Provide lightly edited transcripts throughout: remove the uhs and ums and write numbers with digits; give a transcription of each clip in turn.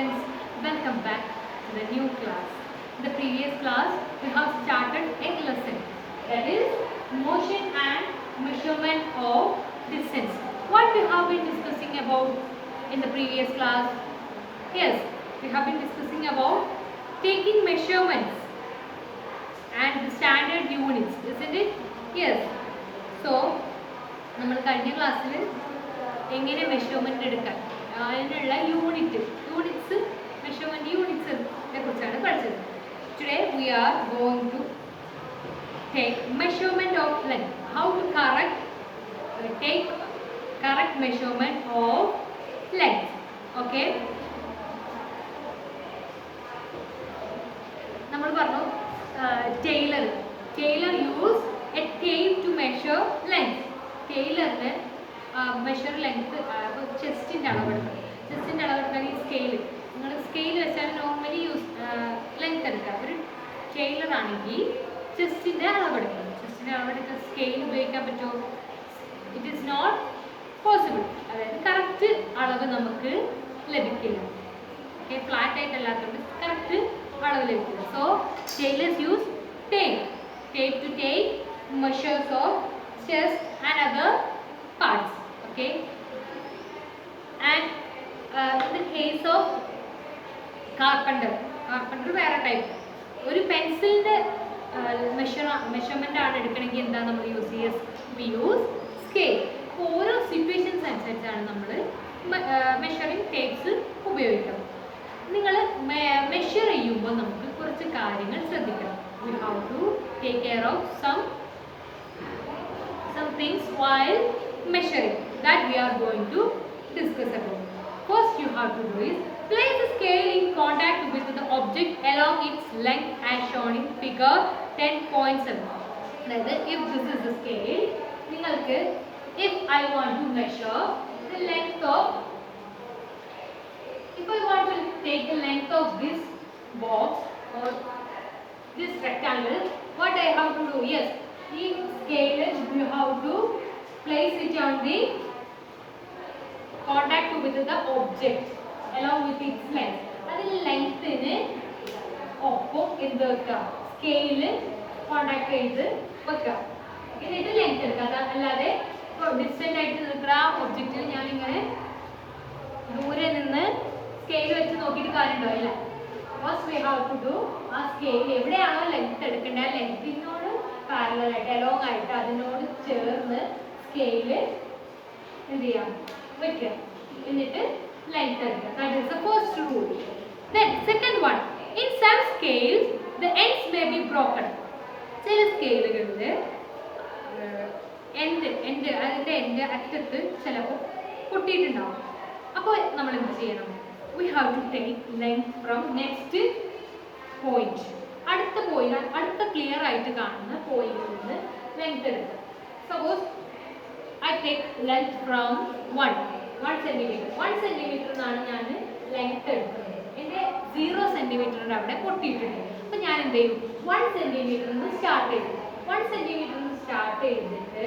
students, welcome back to the new class. In the previous class, we have started a lesson, that is motion and measurement of distance. What we have been discussing about in the previous class? Yes, we have been discussing about taking measurements and the standard units, isn't it? Yes. So, നമ്മൾ കഴിഞ്ഞ ക്ലാസ്സിൽ എങ്ങനെ measurement എടുക്കാൻ അതിനുള്ള units measurement യൂണിറ്റ്സിനെ കുറിച്ചാണ് പഠിച്ചത്. Today we are going to take measurement of length. How to take correct measurement of length. Okay, നമ്മൾ പറഞ്ഞു tailor use a tape to measure length. ടൈലറിന് മെഷർ ലെങ്ത് ചെസ്റ്റിൻ്റെ അളവെടുക്കാൻ ഈ സ്കെയിൽ, നിങ്ങൾ സ്കെയിൽ വെച്ചാൽ നോർമലി ലെങ്ത് എടുക്കുക. ഒരു ടൈലർ ആണെങ്കിൽ ചെസ്റ്റിൻ്റെ അളവെടുക്കണം. സ്കെയിൽ ഉപയോഗിക്കാൻ പറ്റുമോ? It is not possible. അതായത് കറക്റ്റ് അളവ് നമുക്ക് ലഭിക്കില്ല. ഓക്കെ, ഫ്ലാറ്റ് ആയിട്ടല്ലാത്തതുകൊണ്ട് കറക്റ്റ് അളവ് ലഭിക്കില്ല. So tailors use tape to take measures of chest and other parts. Okay, and in the case of carpenter വേറെ ടൈപ്പ്. ഒരു പെൻസിലിൻ്റെ മെഷർമെൻ്റ് ആണ് എടുക്കണമെങ്കിൽ എന്താ നമ്മൾ യൂസ് ചെയ്യുക? We use scale. അപ്പോൾ ഓരോ സിറ്റുവേഷൻസ് അനുസരിച്ചാണ് നമ്മൾ മെഷറിംഗ് ടേപ്സ് ഉപയോഗിക്കുന്നത്. നിങ്ങൾ മെഷർ ചെയ്യുമ്പോൾ നമുക്ക് കുറച്ച് കാര്യങ്ങൾ ശ്രദ്ധിക്കണം. We have to take care of some things while measuring that we are going to discuss about. First you have to do is place the scale in contact with the object along its length as shown in figure 10.7. That is, if this is the scale, ningalku if I want to measure the length of, if I want to take the length of this box or this rectangle, what I have to do? Yes, in scale you have to place it on the contact with the object along with its length. അതിൽ ലെങ്ത്തിന് ഒപ്പം എന്ത് വെക്കുക? Scale contact ചെയ്ത് വെക്കുക. എന്നിട്ട് length എടുക്കുക. അല്ലാതെ distant ആയിട്ട് നിൽക്കുന്ന ആ ഒബ്ജക്റ്റിൽ ഞാനിങ്ങനെ ദൂരെ നിന്ന് സ്കെയിൽ വെച്ച് നോക്കിയിട്ട് കാര്യമുണ്ടോ? ഇല്ല. First we have to do ആ സ്കെയിൽ എവിടെയാണോ ലെങ്ത് എടുക്കേണ്ടത് ആ ലെങ്തിനോട് പാരലായിട്ട് അലോങ് ആയിട്ട് അതിനോട് ചേർന്ന് സ്കെയിൽ എന്ത് ചെയ്യാം? വെക്കുക. എന്നിട്ട് ലെങ്ത് എടുക്കുക. That is the first rule. Then second one, in some scales the ends may be broken. ചില സ്കെയിലുകളിൽ അതിൻ്റെ അറ്റത്ത് ചിലപ്പോൾ പൊട്ടിയിട്ടുണ്ടാവും. അപ്പോൾ നമ്മൾ എന്ത് ചെയ്യണം? We have to take length from next point. അടുത്ത പോയിന്റ്, അടുത്ത ക്ലിയർ ആയിട്ട് കാണുന്ന പോയിന്റിൽ നിന്ന് ലെങ്ത് എടുക്കുക. Suppose I take length from 1 centimeter. 1 centimeter എന്നാണ് ഞാൻ ലെങ്ത് എടുക്കുന്നത്. എൻ്റെ 0 സെൻറ്റിമീറ്ററിൻ്റെ അവിടെ പൊട്ടിയിട്ടുണ്ട്. അപ്പോൾ ഞാൻ എന്ത് ചെയ്യും? 1 സെൻറ്റിമീറ്ററിൽ നിന്ന് സ്റ്റാർട്ട് ചെയ്തു. 1 സെൻറ്റിമീറ്ററിൽ നിന്ന് സ്റ്റാർട്ട് ചെയ്തിട്ട്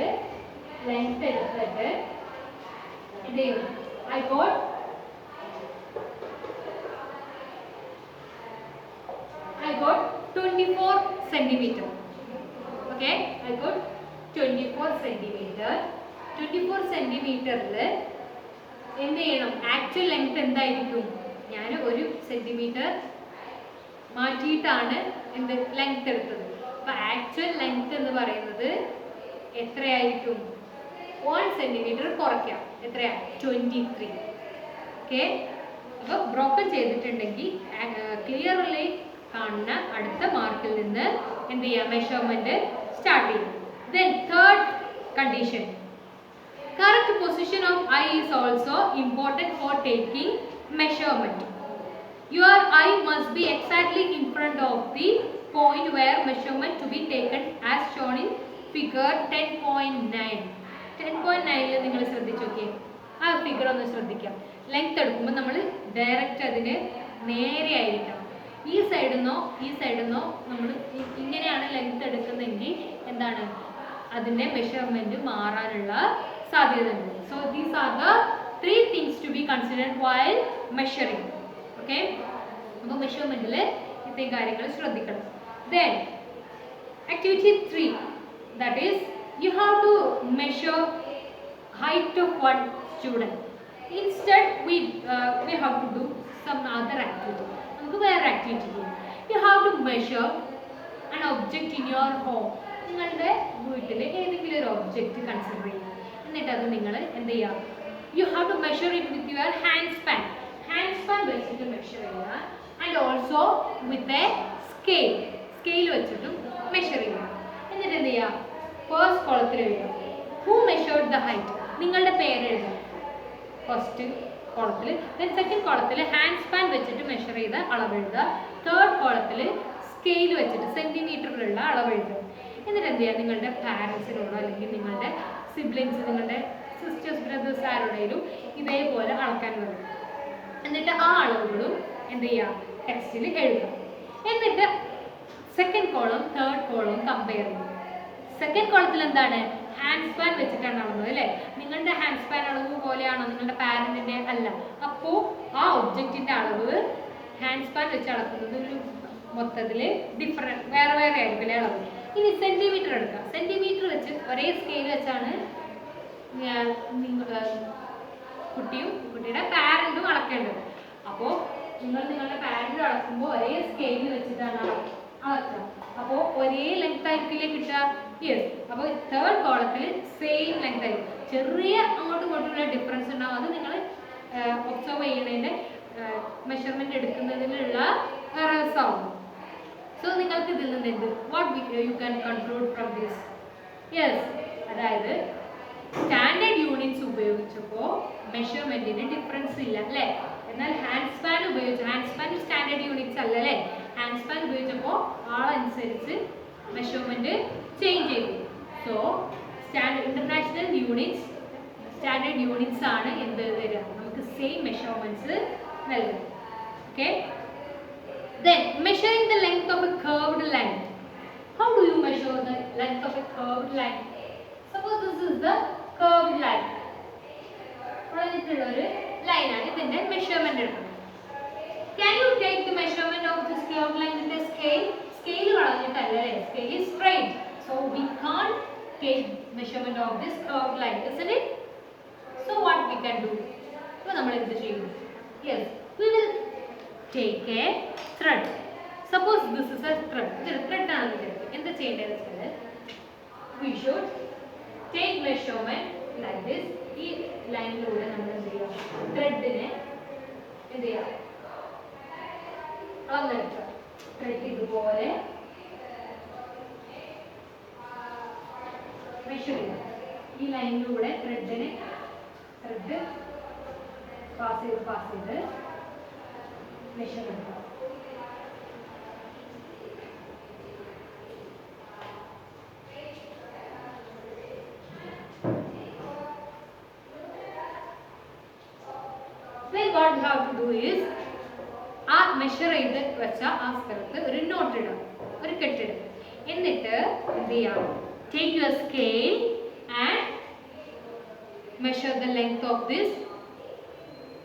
ലെങ്ത് എടുത്തിട്ട് എന്ത് ചെയ്യും? I got 24 centimeter. Okay, I got 24 centimeter. 24 centimeterൽ എന്ത് ചെയ്യണം? ആക്ച്വൽ ലെങ്ത് എന്തായിരിക്കും? ഞാൻ 1 സെൻറ്റിമീറ്റർ മാറ്റിയിട്ടാണ് എന്ത് ലെങ്ത് എടുത്തത്. അപ്പോൾ ആക്ച്വൽ ലെങ്ത് എന്ന് പറയുന്നത് എത്രയായിരിക്കും? 1 സെൻറ്റിമീറ്റർ കുറയ്ക്കാം. എത്രയാണ്? 23. ഓക്കെ, അപ്പോൾ ബ്രോക്കൺ ചെയ്തിട്ടുണ്ടെങ്കിൽ ക്ലിയർലി കാണുന്ന അടുത്ത മാർക്കിൽ നിന്ന് എന്ത് ചെയ്യുക? മെഷർമെൻറ്റ് സ്റ്റാർട്ട് ചെയ്യും. Then third condition, correct position of eye is also important for taking measurement. Your eye must be exactly in front of the point where measurement to be taken as shown in figure 10.9. 10.9ൽ നിങ്ങൾ ശ്രദ്ധിച്ചു നോക്കിയേ. ആ figure ഒന്ന് ശ്രദ്ധിക്കാം. Length എടുക്കുമ്പോൾ നമ്മൾ direct അതിന് നേരെ ആയിരിക്കണം. ഈ സൈഡിൽ നിന്നോ നമ്മൾ ഇങ്ങനെയാണ് ലെങ്ത് എടുക്കുന്നതെങ്കിൽ എന്താണ്? അതിൻ്റെ മെഷർമെൻറ്റ് മാറാനുള്ള സാധ്യത ഉണ്ട്. So these are the 3 things to be considered while measuring. Okay, അപ്പോൾ മെഷർമെൻറ്റിൽ ഇത്രയും കാര്യങ്ങൾ ശ്രദ്ധിക്കണം. Then activity 3, that is you have to measure height of one student. Instead we have to do some other activity. നമുക്ക് വേറെ activity ചെയ്യാം. You have to measure an object in your home. നിങ്ങളുടെ വീട്ടിൽ ഏതെങ്കിലും ഒരു ഒബ്ജക്റ്റ് കൺസിഡർ ചെയ്യുക. എന്നിട്ട് അത് നിങ്ങൾ എന്ത് ചെയ്യുക? You have to measure it with your hand span. Hand span വെച്ചിട്ട് മെഷർ ചെയ്യുക. And also with a scale. Scale വെച്ചിട്ടും മെഷർ ചെയ്യുക. എന്നിട്ട് എന്ത് ചെയ്യുക? ഫസ്റ്റ് കോളത്തിൽ എഴുതുക. Who measured the height? നിങ്ങളുടെ പേര് എഴുതുക ഫസ്റ്റ് കോളത്തിൽ. ദെൻ സെക്കൻഡ് കോളത്തിൽ ഹാൻഡ് സ്പാൻ വെച്ചിട്ട് മെഷർ ചെയ്ത അളവ് എഴുതുക. തേർഡ് കോളത്തിൽ സ്കെയിൽ വെച്ചിട്ട് സെൻറ്റിമീറ്ററിലുള്ള അളവ് എഴുതുക. എന്നിട്ട് എന്ത് ചെയ്യുക? നിങ്ങളുടെ പാരൻസിനോടോ അല്ലെങ്കിൽ നിങ്ങളുടെ സിബ്ലിങ്സ്, നിങ്ങളുടെ സിസ്റ്റേഴ്സ്, ബ്രദേഴ്സ് ആരുടെയും ഇതേപോലെ അളക്കാൻ പറയും. എന്നിട്ട് ആ അളവുകളും എന്ത് ചെയ്യുക? ടെക്സ്റ്റിൽ എഴുതുക. എന്നിട്ട് second column third column compare ചെയ്യുക. സെക്കൻഡ് കോളത്തിൽ എന്താണ്? ഹാൻഡ് സ്പാൻ വെച്ചിട്ടാണ് അളന്നത് അല്ലേ? നിങ്ങളുടെ ഹാൻഡ് സ്പാൻ അളവ് പോലെയാണോ നിങ്ങളുടെ പാരന്റിന്റെ? അല്ല. അപ്പോൾ ആ ഒബ്ജക്റ്റിന്റെ അളവ് ഹാൻഡ് സ്പാൻ വെച്ച് അളക്കുന്നത് ഒരു മൊത്തത്തിൽ ഡിഫറെന്റ് വേറെ വേറെ ആയിരിക്കും അളവ്. ഇനി സെന്റിമീറ്റർ എടുക്കുക. സെന്റിമീറ്റർ വെച്ച് ഒരേ സ്കെയിൽ വെച്ചാണ് കുട്ടിയും കുട്ടിയുടെ പാരന്റും അളക്കേണ്ടത്. അപ്പോൾ നിങ്ങൾ നിങ്ങളുടെ പാരന്റ് അളക്കുമ്പോൾ ഒരേ സ്കെയിൽ വെച്ചിട്ടാണ് അളക്കുക. അപ്പോൾ ഒരേ ലെങ്ത് ആയിരിക്കില്ലേ കിട്ടുക? യെസ്. അപ്പോൾ തേർഡ് കോളത്തിൽ സെയിം ലെങ്ത് ആയിരിക്കും. ചെറിയ അങ്ങോട്ടും ഇങ്ങോട്ടുള്ള ഡിഫറൻസ് ഉണ്ടാവും. അത് നിങ്ങൾ ഒബ്സർവ് ചെയ്യുന്നതിൻ്റെ മെഷർമെൻറ്റ് എടുക്കുന്നതിനുള്ള എറേഴ്സ് ആവും. സോ നിങ്ങൾക്ക് ഇതിൽ നിന്ന് എന്ത് you can conclude from this? Yes, അതായത് സ്റ്റാൻഡേർഡ് യൂണിറ്റ്സ് ഉപയോഗിച്ചപ്പോൾ മെഷർമെൻറ്റിന് ഡിഫറൻസ് ഇല്ല അല്ലേ? എന്നാൽ ഹാൻഡ് സ്പാൻ ഉപയോഗിച്ചു, ഹാൻഡ് സ്പാൻ സ്റ്റാൻഡേർഡ് യൂണിറ്റ്സ് അല്ല അല്ലേ? ഹാൻഡ് സ്പാൻ ഉപയോഗിച്ചപ്പോൾ ആളനുസരിച്ച് മെഷർമെൻറ്റ് ചേഞ്ച് ചെയ്തു. So international units standard units ആണ് എന്ത് തരിക? നമുക്ക് സെയിം മെഷർമെൻറ്റ്സ് നൽകും. Okay, then measuring the length of a curved line. How do you measure the length of a curved line? Suppose this is the curved line. വളഞ്ഞിട്ടുള്ള ഒരു ലൈനാണ്. ഇതിന്റെ measurement എടുക്കണം. Can you take the measurement of this curved line with a scale? Scale വളഞ്ഞിട്ടല്ല, scale is straight. So we can't take measurement of this curved line, isn't it? So what we can do? അപ്പോൾ നമ്മൾ എന്ത് ചെയ്യും? Yes, we will take a thread. Suppose this is a thread. ഇതൊരു thread ആണ് വിചാരിക്കുക. എന്താ ചെയ്യേണ്ടതെന്ന് വെച്ചാൽ we should take measurement like this. ഈ ലൈനിലൂടെ നമ്മൾ എന്ത് ചെയ്യുക? ത്രെഡിനെ എന്ത് ചെയ്യുക? അളന്നെടുക്കുക. ത്രെഡ് ഇതുപോലെ മെഷർ ചെയ്യുക. ഈ ലൈനിലൂടെ ത്രെഡ് പാസ് ചെയ്ത് മെഷർ എടുക്കുക. Then what you have to do is ആ മെഷർ ചെയ്ത് വെച്ച ആ സ്ഥലത്ത് ഒരു നോട്ട് ഇടാം, ഒരു കെട്ടിടും. എന്നിട്ട് എന്ത് ചെയ്യാം? Take your scale and measure the length of this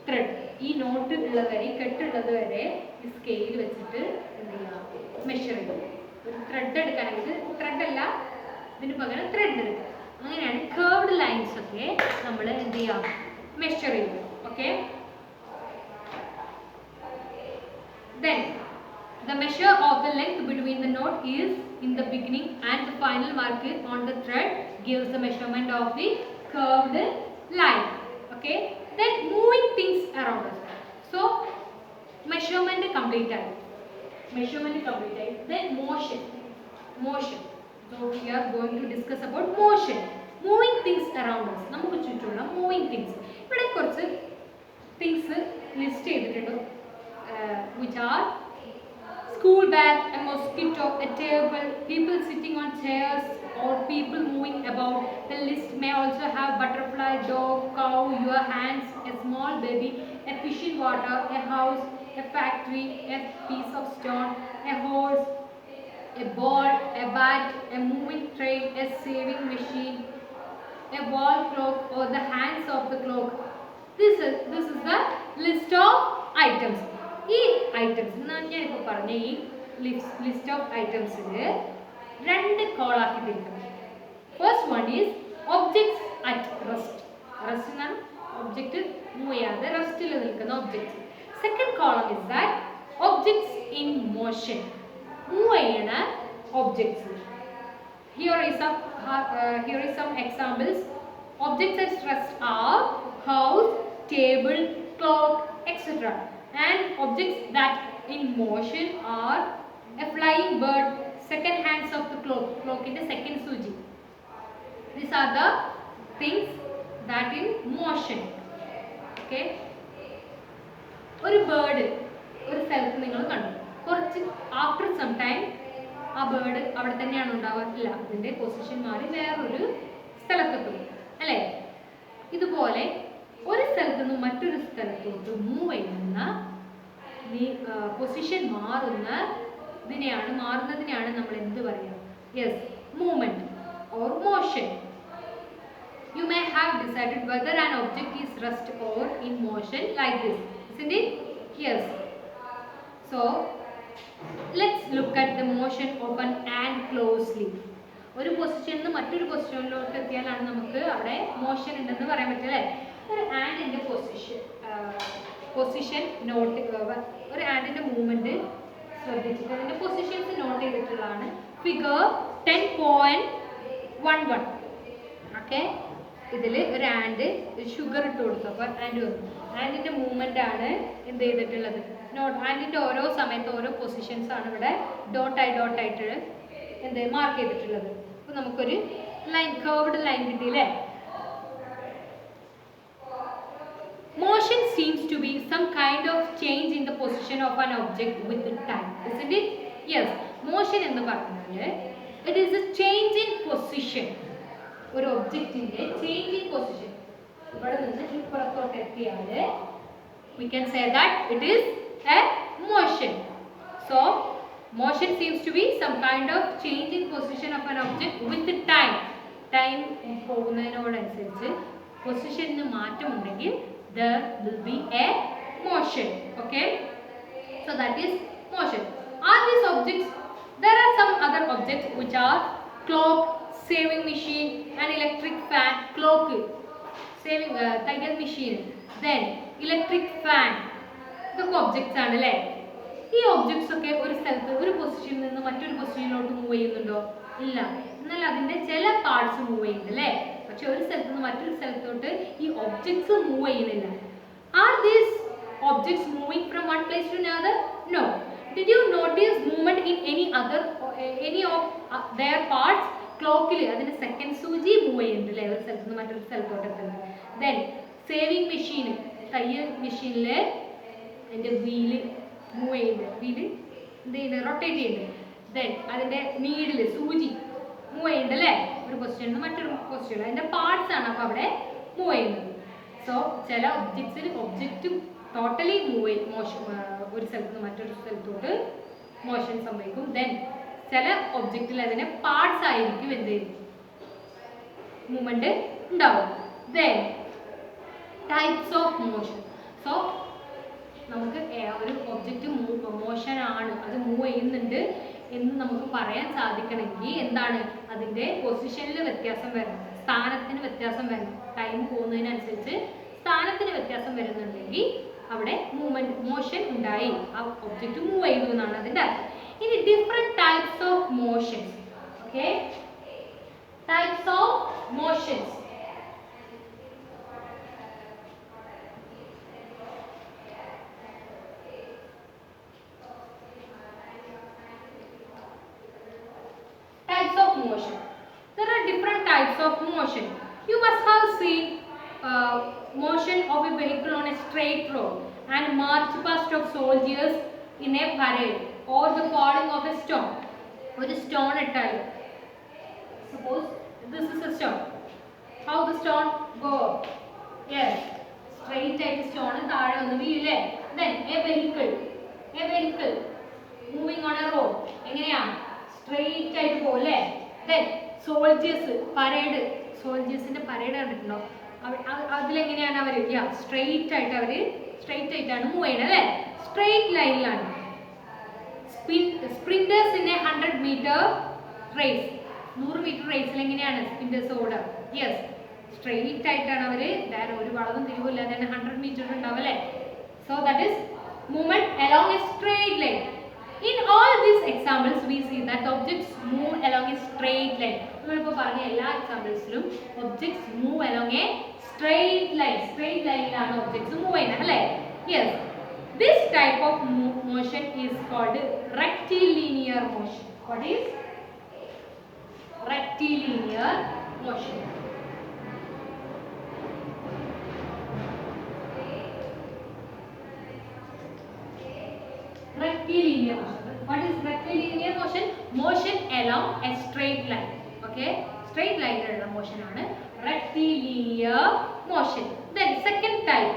thread. ഈ നോട്ട് ഉള്ളത് വരെ, ഈ കെട്ടുള്ളത് വരെ ഈ സ്കെയിൽ വെച്ചിട്ട് എന്ത് ചെയ്യാം? മെഷർ ചെയ്യും. ഒരു ത്രെഡ് എടുക്കുകയാണെങ്കിൽ ത്രെഡ് അല്ല, ഇതിന് പകരം ത്രെഡ് എടുക്കുക. അങ്ങനെയാണ് കർവ്ഡ് ലൈൻസ് ഒക്കെ നമ്മൾ എന്ത് ചെയ്യാം? മെഷർ ചെയ്യും. Okay, then the measure of the length between the knot is in the beginning and the final mark on the thread gives the measurement of the curved line. Okay, then moving things around us. So measurement complete. Then motion. So we are going to discuss about motion. Moving things around us. നമുക്ക് ചുറ്റുമുള്ള moving things. ഇവിടെ കുറച്ച് things list ചെയ്തിട്ടുണ്ട്. Which are school bag, a mosquito, a table, people sitting on chairs or people moving about. The list may also have butterfly, dog, cow, your hands, a small baby, a fish in water, a house, a factory, a piece of stone, a horse, a ball, a bat, a moving train, a saving machine, a wall clock or the hands of the clock. This is the list of items. ഈ items ഞാനിപ്പോൾ പറഞ്ഞ ഈ list of ഐറ്റംസിൽ രണ്ട് കോളാക്കി തിരിക്കണം. First one is objects at rest. Rest എന്നാണ് object move ചെയ്യാതെ റെസ്റ്റിൽ നിൽക്കുന്ന objects. Second column is that objects in motion, move ചെയ്യുന്ന objects. Here is some examples. Objects at rest are house, table, clock, etc. And objects that in motion are a flying bird, second hands of the clock, clock in the second suji. These are the things that in motion. Okay. ഒരു bird ഒരു സ്ഥലത്ത് നിങ്ങൾ കണ്ടു, കുറച്ച് after some time ആ bird അവിടെ തന്നെയാണ് ഉണ്ടാവാറില്ല, അതിൻ്റെ പൊസിഷൻ മാറി വേറൊരു സ്ഥലത്തെത്തും അല്ലേ. ഇതുപോലെ ഒരു സ്ഥലത്ത് നിന്ന് മറ്റൊരു സ്ഥലത്തോട്ട് മൂവ് ചെയ്യുന്ന പൊസിഷൻ മാറുന്നതിനെയാണ് നമ്മൾ എന്ത് പറയുക? Yes, movement or motion. You may have decided whether an object is rest or in motion like this, isn't it? Yes. So let's look at the motion of an ant closely. ഒരു പൊസിഷനിൽ നിന്ന് മറ്റൊരു പൊസിഷനിലോട്ട് എത്തിയാലാണ് നമുക്ക് അവിടെ motion ഉണ്ടെന്ന് പറയാൻ പറ്റില്ല. ഒരു ആൻഡിന്റെ പൊസിഷൻ നോട്ട്, ഒരു ആൻഡിന്റെ മൂവ്മെന്റ് ശ്രദ്ധിച്ചിട്ട് അതിന്റെ പൊസിഷൻസ് നോട്ട് ചെയ്തിട്ടുള്ളതാണ് ഫിഗർ 10.11. ഓക്കെ, ഇതിൽ ഒരു ആൻഡ് ഷുഗർ ഇട്ട് കൊടുത്തു, അപ്പോൾ ആൻഡ് വന്നു. ആൻഡിന്റെ മൂവ്മെന്റ് ആണ് എന്ത് ചെയ്തിട്ടുള്ളത്? നോട്ട്. ആൻഡിന്റെ ഓരോ സമയത്ത് ഓരോ പൊസിഷൻസ് ആണ് ഇവിടെ ഡോട്ടായിട്ട് എന്ത് മാർക്ക് ചെയ്തിട്ടുള്ളത്. അപ്പോൾ നമുക്കൊരു ലൈൻ, കർവ്ഡ് ലൈൻ കിട്ടിയില്ലേ? Motion seems to be some kind of change in the position of an object with time, isn't it? Yes. Motion എന്ന് പറഞ്ഞാൽ it is a change in position. ഒരു ഒബ്ജക്റ്റിന്റെ ചേഞ്ച് ഇൻ പൊസിഷൻ, ഇവിടെ നിന്ന് ഇപ്പുറത്തോട്ട് എത്തിയാൽ we can say that it is a motion. So motion seems to be some kind of change in position of an object with time. Time പോകുന്നതിനോടനുസരിച്ച് പൊസിഷനിൽ മാറ്റമുണ്ടെങ്കിൽ there will be a motion. Okay, so that is motion. Are these objects? There are some other objects which are clock, saving machine, and electric fan. Clock, saving തയ്യൽ machine, then electric fan, ഇതൊക്കെ objects ആണ് അല്ലേ? ഈ objects ഒക്കെ ഒരു സ്ഥലത്ത് ഒരു പൊസിഷനിൽ നിന്ന് മറ്റൊരു പൊസിഷനിലോട്ട് മൂവ് ചെയ്യുന്നുണ്ടോ? ഇല്ല. എന്നാൽ അതിന്റെ ചില പാർട്സ് മൂവ് ചെയ്യുന്നുണ്ട് അല്ലേ? പക്ഷെ ഒരു സ്ഥലത്ത് നിന്ന് മറ്റൊരു സ്ഥലത്തോട്ട് ഈ ഒബ്ജക്ട്സ് മൂവ് ചെയ്യുന്നില്ല. Are these objects moving from one place to another? No. Did you notice movement in any of their parts? ക്ലോക്കിൽ അതിന്റെ സെക്കൻഡ് സൂചി മൂവ് ചെയ്യുന്നുണ്ട് അല്ലേ? ഒരു സ്ഥലത്ത് നിന്ന് മറ്റൊരു സ്ഥലത്തോട്ട് എത്തുന്നത്. ദെൻ സേവിങ് മെഷീൻ, തയ്യൽ മെഷീനില് അതിന്റെ വീല് മൂവ് ചെയ്യുന്നുണ്ട്, വീല് എന്ത് ചെയ്യുന്നത്? റൊട്ടേറ്റ് ചെയ്യുന്നുണ്ട്. ദെൻ അതിന്റെ നീഡില് സൂചി മൂവ് ചെയ്യുന്നുണ്ട് അല്ലേ? ഒരു പൊസിഷനിൽ നിന്ന് മറ്റൊരു പൊസിഷൻ, അതിന്റെ പാർട്സ് ആണ് അപ്പോൾ അവിടെ മൂവ് ചെയ്യുന്നത്. സോ ചില ഒബ്ജക്റ്റ് ടോട്ടലി മൂവ് ചെയ്യും, ഒരു സ്ഥലത്ത് നിന്ന് മറ്റൊരു സ്ഥലത്തോട്ട് മോഷൻ സംഭവിക്കും. ദെൻ ചില ഒബ്ജക്റ്റിൽ അതിന് പാർട്സ് ആയിരിക്കും എന്ത് ചെയ്യും, മൂവ്മെന്റ് ഉണ്ടാവും. Then types of motion. So നമുക്ക് ഒരു ഒബ്ജക്റ്റ് മോഷൻ ആണ്, അത് മൂവ് ചെയ്യുന്നുണ്ട് എന്ന് നമുക്ക് പറയാൻ സാധിക്കണമെങ്കിൽ എന്താണ്? അതിൻ്റെ പൊസിഷനിൽ വ്യത്യാസം വരണം, സ്ഥാനത്തിന് വ്യത്യാസം വരണം. ടൈം പോകുന്നതിനനുസരിച്ച് സ്ഥാനത്തിന് വ്യത്യാസം വരുന്നുണ്ടെങ്കിൽ അവിടെ മോഷൻ ഉണ്ടായി, ആ ഒബ്ജക്റ്റ് മൂവ് ചെയ്തു എന്നാണ് അതിൻ്റെ അർത്ഥം. ഇനി different types of motions. Okay, types of motions. Types of motion. There are different types of motion. You must have seen motion of a vehicle on a straight road and march past of soldiers in a parade or the falling of a stone. ഒരു stone ഇട്ടാൽ, suppose this is a stone, how the stone go? Yes, straight ആയിട്ട് stone താഴെ ഒന്ന് വീഴില്ലേ? Then a vehicle moving on a road എങ്ങനെയാണ്? Straight ആയിട്ട് പോലെ. Then soldiers, parade, സോൾജേഴ്സിന്റെ parade കണ്ടിട്ടുണ്ടോ? അതിലെങ്ങനെയാണ് അവർ straight ആയിട്ടാണ് മൂവ് ചെയ്യുന്നത് അല്ലേ? സ്ട്രെയിറ്റ് ലൈനിലാണ്. സ്പ്രിന്റേഴ്സിന്റെ 100 മീറ്റർ റേസ്, 100 മീറ്റർ റേസിൽ എങ്ങനെയാണ് സ്പ്രിന്റേഴ്സ് ഓടുക? യെസ്, സ്ട്രെയിറ്റ് ആയിട്ടാണ് അവര്, വേറെ ഒരു വളവും തിരിവില്ല, തന്നെ 100 മീറ്റർ ഉണ്ടാവും അല്ലേ? So that is movement along a straight line. In all these examples we see that objects move along a straight line. നമ്മളിപ്പോൾ പറഞ്ഞ എല്ലാ എക്സാമ്പിൾസിലും objects move along a straight ലൈനിലാണ് objects move ചെയ്യുന്നത് അല്ലേ? Yes, this type of motion is called rectilinear motion. What is rectilinear motion? Rectilinear motion. What is rectilinear motion? Motion along a straight line. Okay, straight line ഉള്ള motion ആണ് rectilinear motion. Then second type.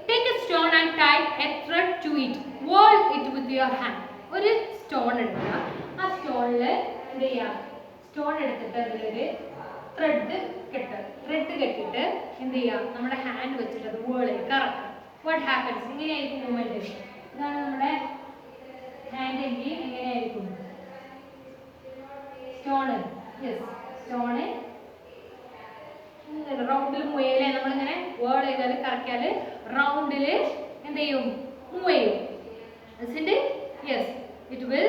Take a stone and tie a thread to it. Whirl it with your hand. ഒരു stone എടുക്കുക, ആ സ്റ്റോണിൽ എന്ത് ചെയ്യുക? Stone എടുത്തിട്ട് അതിലൊരു thread കെട്ടിട്ട് എന്ത് ചെയ്യുക? നമ്മുടെ ഹാൻഡ് വെച്ചിട്ട് അത് വേൾ കറക്കുക. What happens? ഇങ്ങനെയായിരിക്കും മൂവ്മെന്റ്. ഇതാണ് നമ്മുടെ ഹാൻഡ് എങ്കിൽ എങ്ങനെയായിരിക്കും? സ്റ്റോണ്, യെസ്, സ്റ്റോണ് റൗണ്ടിൽ മൂവ് ചെയ്യലേ? നമ്മളിങ്ങനെ വേർഡ് ചെയ്താൽ കറക്കിയാൽ റൗണ്ടിൽ എന്ത് ചെയ്യും? മൂവ് ചെയ്യും. Yes, it will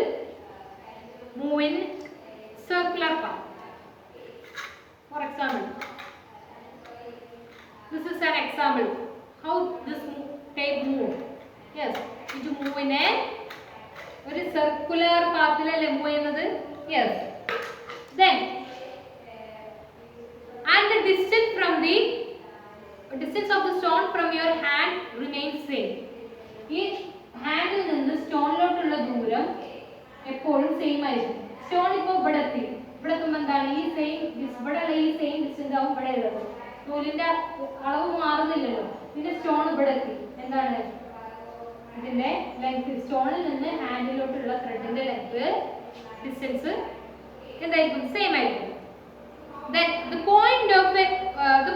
move in circular path. For example, this is an example how this tape move. Yes, it move in a ഒരു സർക്കുലർ പാത്തിലല്ലേ മൂവ് ചെയ്യുന്നത്? Yes. Then and the distance of the stone from your hand remains same. ഈ handle നിന്ന് സ്റ്റോണിലോട്ടുള്ള ദൂരം എപ്പോഴും same ആയിരിക്കും. Stone ഇപ്പോൾ ഇവിടെ എത്തുമ്പോൾ എന്താണ്? ഈ സെയിം ഇവിടെയുള്ള ഈ സെയിം ഡിസ്റ്റൻസ് ആവും ഇവിടെ ഉള്ളത്. നൂലിന്റെ അളവ് മാറുന്നില്ലല്ലോ. ഇതിന്റെ സ്റ്റോൺ ഇവിടെ എത്തി, എന്താണ് ഇതിന്റെ ലെങ്ത്? സ്റ്റോണിൽ നിന്ന് ഹാൻഡിലോട്ടുള്ള ത്രെഡിന്റെ ലെങ്ത് ഡിസ്റ്റൻസ് എന്തായിരിക്കും? സെയിം ആയിരിക്കും. Then the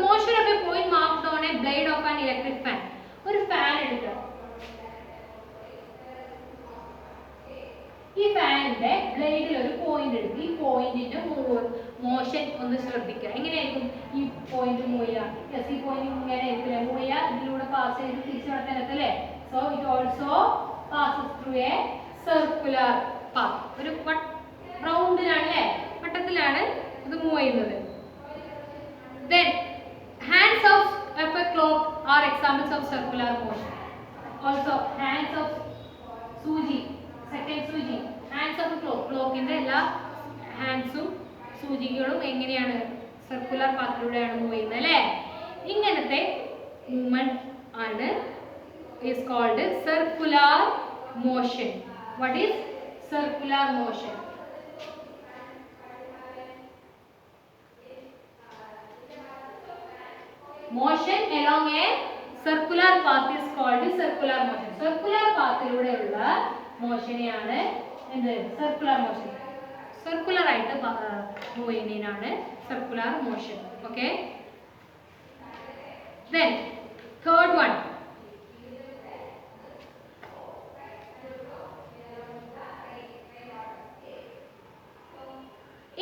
motion of a point marked on a blade of an electric fan. ഒരു ഫാൻ എടുക്കുക, ഈ ഫാനിന്റെ ബ്ലേഡിൽ ഒരു പോയിന്റ് എടുത്ത് ഈ പോയിന്റിന്റെ മോഷൻ ഒന്ന് ശ്രദ്ധിക്കുക. എങ്ങനെയായിരിക്കും ഈ പോയിന്റ് മൂവ് ചെയ്യുക? യെസ്, ഈ പോയിന്റ് ഇങ്ങനെ ആയിരിക്കില്ല മൂവ് ചെയ്യുക, ഇതിലൂടെ പാസ് ചെയ്ത് തിരിച്ചു നടക്കാനല്ലേ? So it also passes through a circular path. ഒരു റൗണ്ടിലാണ് അല്ലേ, വട്ടത്തിലാണ് ഇത് മൂവ് ചെയ്യുന്നത്. Then hands of a clock are examples of circular motion. Also hands of സൂചി, സെക്കൻഡ് സൂചി, ഹാൻഡ്സ് ഓഫ് ക്ലോക്കിന്റെ എല്ലാ ഹാൻഡ്സും സൂചികളും എങ്ങനെയാണ്? സർക്കുലർ പാത്തിലൂടെയാണ് മൂവ് ചെയ്യുന്നത് അല്ലേ? ഇങ്ങനത്തെ മൂവ്മെന്റ് ആണ് is called circular motion. What is circular motion? Motion along a circular path is called circular motion. Circular പാത്തിലൂടെയുള്ള മോഷനെയാണ് എന്ത്? Circular motion. സർക്കുലർ ആയിട്ട് മൂവ് ചെയ്യുന്നതിനാണ് circular motion. Okay, then third one.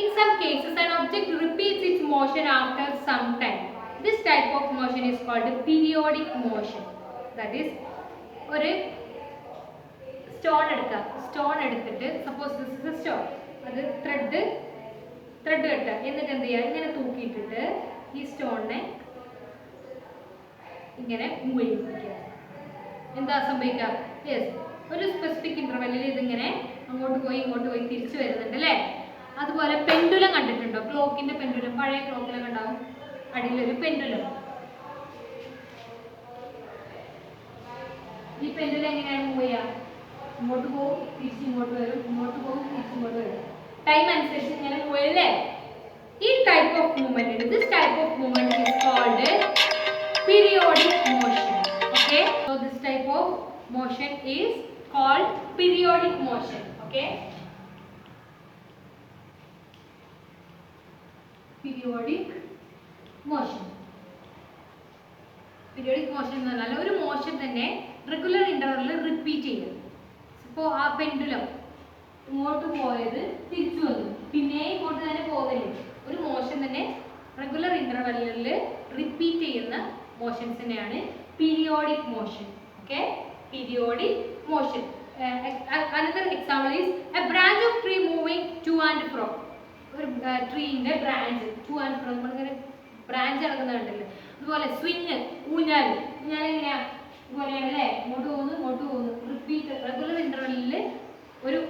In some cases an object repeats its motion after some time. This type of motion is called periodic motion. That is, ഒരു stone എടുക്കുക, stone എടുത്തിട്ട് suppose this is A stone, അത് thread കെട്ടുക, എന്നിട്ട് എന്ത് ചെയ്യുക? ഇങ്ങനെ തൂക്കിയിട്ടിട്ട് ഈ സ്റ്റോണിനെ ഇങ്ങനെ മൂവ് ചെയ്യിപ്പിക്കുക. എന്താ സംഭവിക്കുക? യെസ്, ഒരു സ്പെസിഫിക് ഇന്റർവെല്ലിൽ ഇതിങ്ങനെ അങ്ങോട്ട് പോയി ഇങ്ങോട്ട് പോയി തിരിച്ചു വരുന്നുണ്ട് അല്ലേ? അതുപോലെ പെൻഡുലം കണ്ടിട്ടുണ്ടോ? ക്ലോക്കിന്റെ പെൻഡുലം, പഴയ ക്ലോക്കിലൊക്കെ ഉണ്ടാവും അടിയിലൊരു പെൻഡുലം. ഈ പെൻഡുലം എങ്ങനെയാണ് മൂവ് ചെയ്യുക? ഇങ്ങോട്ട് പോകും, തിരിച്ചിങ്ങോട്ട് വരും, ഇങ്ങോട്ട് പോകും, തിരിച്ചിങ്ങോട്ട് വരും. ടൈം അനുസരിച്ച് ഇങ്ങനെ മൂവ് ചെയ്യല്ലേ? ഈ type of movement, this type of movement is called periodic motion. Okay, so this type of motion is called periodic motion. Okay, periodic motion. Periodic motion എന്ന് പറഞ്ഞാൽ ഒരു മോഷൻ തന്നെ റെഗുലർ ഇന്റർവെല്ലിൽ റിപ്പീറ്റ് ചെയ്യും. ഇപ്പോൾ ആ പെൻഡുലം ഇങ്ങോട്ട് പോയത് തിരിച്ചു വന്നു, പിന്നെ ഇങ്ങോട്ട് തന്നെ പോകല്ലേ. ഒരു മോഷൻ തന്നെ റെഗുലർ ഇന്റർവെല്ലിൽ റിപ്പീറ്റ് ചെയ്യുന്ന മോഷൻസിനെയാണ് periodic motion. Okay, periodic motion. Another example is a branch of tree moving to and fro. ഒരു ട്രീന്റെ ബ്രാഞ്ച് ടു ആൻഡ് ഫ്രോ, നമ്മളിങ്ങനെ ബ്രാഞ്ച് ഇറങ്ങുന്നത് കണ്ടല്ലോ. അതുപോലെ സ്വിങ്, ഊഞ്ഞാൽ. ഊഞ്ഞാൽ എങ്ങനെയാ? ഇതുപോലെയാണ് അല്ലേ, ഇങ്ങോട്ട് പോകുന്നു ഇങ്ങോട്ട് പോകുന്നു. റിപ്പീറ്റ് റെഗുലർ ഇന്റർവെല്ലിൽ ഒരു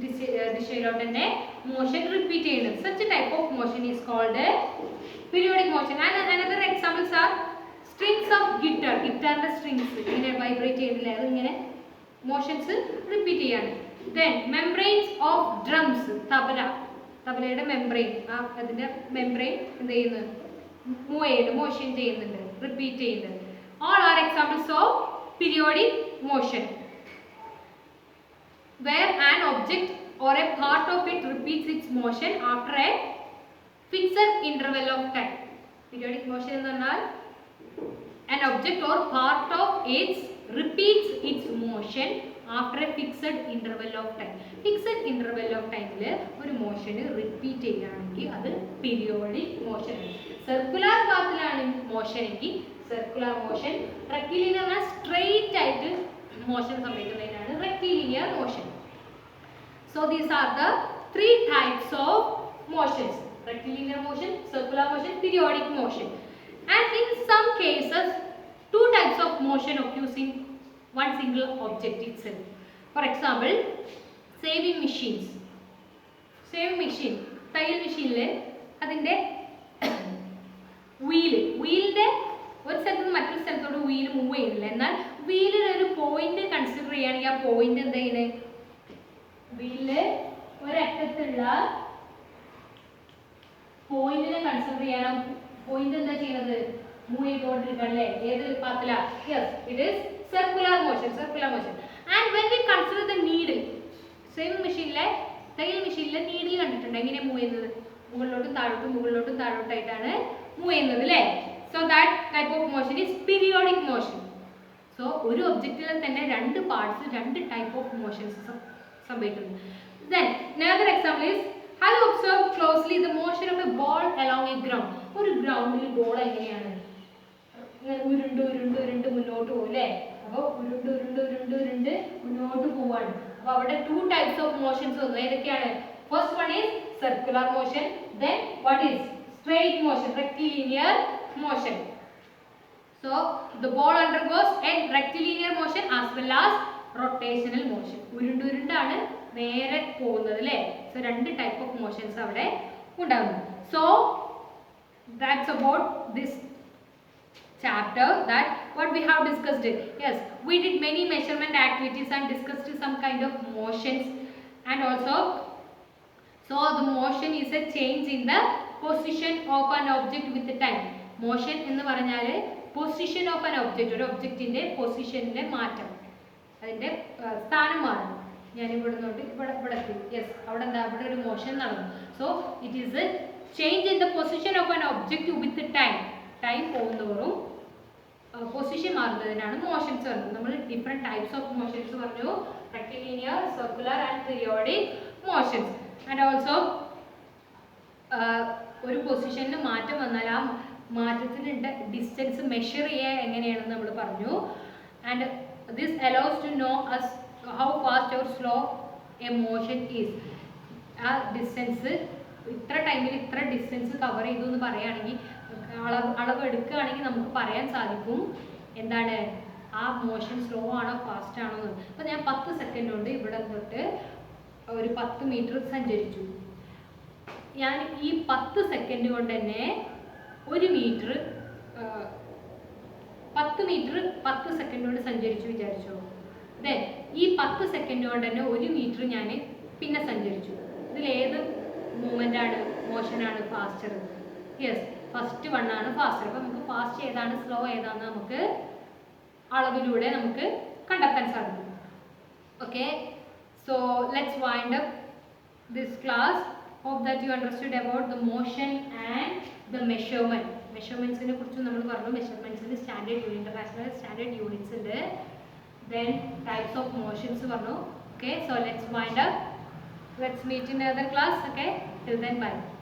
ദിശയിലോട്ട് തന്നെ മോഷൻ റിപ്പീറ്റ് ചെയ്യുന്നത്. Such type of motion is called periodic motion. And another examples are strings of guitar. ഗിറ്റാറിന്റെ സ്ട്രിങ്സ് ഇങ്ങനെ വൈബ്രേറ്റ് ചെയ്യുന്നില്ലേ, അതിങ്ങനെ മോഷൻസ് റിപ്പീറ്റ് ചെയ്യാണ്. Then membranes of drums. Tabla, തബലയുടെ മെംബ്രെയിൻ, അതിന്റെ മെംബ്രെയിൻ എന്ത് ചെയ്യുന്നു? മൂവ് ചെയ്യുന്നുണ്ട്, മോഷൻ ചെയ്യുന്നുണ്ട്, റിപ്പീറ്റ് ചെയ്യുന്നുണ്ട്. All are examples of periodic motion. Where an object or a part of it repeats its motion after a fixed interval of time. Periodic motion എന്ന് പറഞ്ഞാൽ an object or part of it repeats its motion after a fixed interval of time. Fixed interval of time ഒരു motion repeat ചെയ്യുകയാണെങ്കിൽ അത് periodic motion ആണ്. Circular പാത്തിലാണ് motion എങ്കിൽ circular motion. Rectilinear എന്നാൽ straight ആയിട്ട് മോഷൻ സംഭവിക്കുന്നതിനാണ് rectilinear motion. So these are the three types of motions: rectilinear motion, circular motion, periodic motion. And in some cases two types of motion occurs in one single object itself. For example, sewing machines. Sewing machine, തയ്യൽ മെഷീനിൽ അതിൻ്റെ വീലിൻ്റെ ഒരു സ്ഥലത്ത് നിന്ന് മറ്റൊരു സ്ഥലത്തോട് wheel move ചെയ്യുന്നില്ല. എന്നാൽ വീലിന് ഒരു പോയിന്റ് കൺസിഡർ ചെയ്യുകയാണെങ്കിൽ ആ പോയിന്റ് എന്താ ചെയ്യുന്നത്? വീലില് ഒരറ്റത്തുള്ള പോയിന്റിനെ കൺസിഡർ ചെയ്യണം. പോയിന്റ് എന്താ ചെയ്യുന്നത്? മൂവ് ചെയ്തുകൊണ്ടിരിക്കണം അല്ലേ? ഏത് പാത്തില? Yes, it is circular motion. Circular motion. And when we consider the needle, same മെഷീനിലെ തയ്യൽ മെഷീനിലെ നീഡിൽ കണ്ടിട്ടുണ്ട് എങ്ങനെ മൂവ് ചെയ്യുന്നത്? മുകളിലോട്ടും താഴോട്ടും മുകളിലോട്ടും താഴോട്ടായിട്ടാണ് മൂവ് ചെയ്യുന്നത് അല്ലേ? So that type of motion is periodic motion. So ഒരു ഒബ്ജക്റ്റിൽ തന്നെ രണ്ട് പാർട്സ്, രണ്ട് ടൈപ്പ് ഓഫ് മോഷൻസ് സംഭവിക്കുന്നു. Then another example is, have you observed closely the motion of a ball along a ground? ഒരു ഗ്രൗണ്ടിൽ ബോൾ എങ്ങനെയാണ്? ഉരുണ്ട് ഉരുണ്ട് ഉരുണ്ട് മുന്നോട്ട് പോകും അല്ലേ? അപ്പോൾ ഉരുണ്ട് ഉരുണ്ട് ഉരുണ്ട് ഉരുണ്ട് മുന്നോട്ട് പോവാണ്. അപ്പോൾ അവിടെ ടു ടൈപ്സ് ഓഫ് മോഷൻസ് വന്നു. ഏതൊക്കെയാണ്? First one is circular motion, then what is straight motion, rectilinear motion. So the ball undergoes a rectilinear motion as well as rotational motion. ഉരുണ്ടുരുണ്ടാണ് നേരെ പോകുന്നത് അല്ലേ? സോ രണ്ട് ടൈപ്പ് ഓഫ് മോഷൻസ് അവിടെ ഉണ്ടാകുന്നു. So that's about this chapter, that what we have discussed it. Yes, we did many measurement activities and discussed some kind of motions, and also so the motion is a change in the position of an object with the time. Motion എന്ന് പറഞ്ഞാൽ position of an object, ഒരു ഒബ്ജക്റ്റിന്റെ പൊസിഷനിലെ മാറ്റം, അതിന്റെ സ്ഥാനം മാറും. ഞാൻ ഇവിടെ നിന്നോട്ട് ഇവിടെ യെസ്, അവിടെ എന്താ, അവിടെ ഒരു മോഷൻ നടന്നു. So it is a change in the position of an object with time. Time പോകുന്നതോറും പൊസിഷൻ മാറുന്നതിനാണ് മോഷൻസ് വരുന്നത്. നമ്മൾ ഡിഫറെൻറ്റ് ടൈപ്സ് ഓഫ് മോഷൻസ് പറഞ്ഞു: rectilinear, circular and periodic motions. And also ഒരു പൊസിഷനിൽ മാറ്റം വന്നാൽ ആ മാറ്റത്തിൻ്റെ ഡിസ്റ്റൻസ് മെഷർ ചെയ്യുക എങ്ങനെയാണെന്ന് നമ്മൾ പറഞ്ഞു. And this allows to know us how fast or slow a motion is. ആ ഡിസ്റ്റൻസ് ഇത്ര ടൈമിൽ ഇത്ര ഡിസ്റ്റൻസ് കവർ ചെയ്തു എന്ന് പറയുകയാണെങ്കിൽ, അളവ് എടുക്കുകയാണെങ്കിൽ നമുക്ക് പറയാൻ സാധിക്കും എന്താണ് ആ മോഷൻ സ്ലോ ആണോ ഫാസ്റ്റ് ആണോ എന്ന്. അപ്പോൾ ഞാൻ 10 സെക്കൻഡ് കൊണ്ട് ഇവിടെ തൊട്ട് ഒരു 10 മീറ്റർ സഞ്ചരിച്ചു. ഞാൻ ഈ 10 സെക്കൻഡ് കൊണ്ട് തന്നെ 1 മീറ്റർ 10 മീറ്റർ 10 സെക്കൻഡ് കൊണ്ട് സഞ്ചരിച്ചു വിചാരിച്ചോ. ദെൻ ഈ 10 സെക്കൻഡ് കൊണ്ട് തന്നെ 1 മീറ്റർ ഞാൻ പിന്നെ സഞ്ചരിച്ചു. ഇതിലേത് മൂവ്മെൻ്റാണ്, മോഷനാണ് ഫാസ്റ്റർ? യെസ്, ഫസ്റ്റ് വൺ ആണ് ഫാസ്റ്റർ. അപ്പോൾ നമുക്ക് ഫാസ്റ്റ് ഏതാണ് സ്ലോ ഏതാണെന്ന് നമുക്ക് അളവിലൂടെ നമുക്ക് കണ്ടെത്താൻ സാധിക്കും. Okay, so let's wind up this class. Hope that you understood about the motion and the measurement. മെഷർമെൻറ്റ്സിനെ കുറിച്ച് നമ്മൾ പറഞ്ഞു. മെഷർമെൻറ്റ്സിന് standard unit, international standard units ഉണ്ട്. ദെൻ ടൈപ്സ് ഓഫ് മോഷൻസ് പറഞ്ഞു. Okay, so let's wind up. Let's meet in another class. Okay, till then, bye.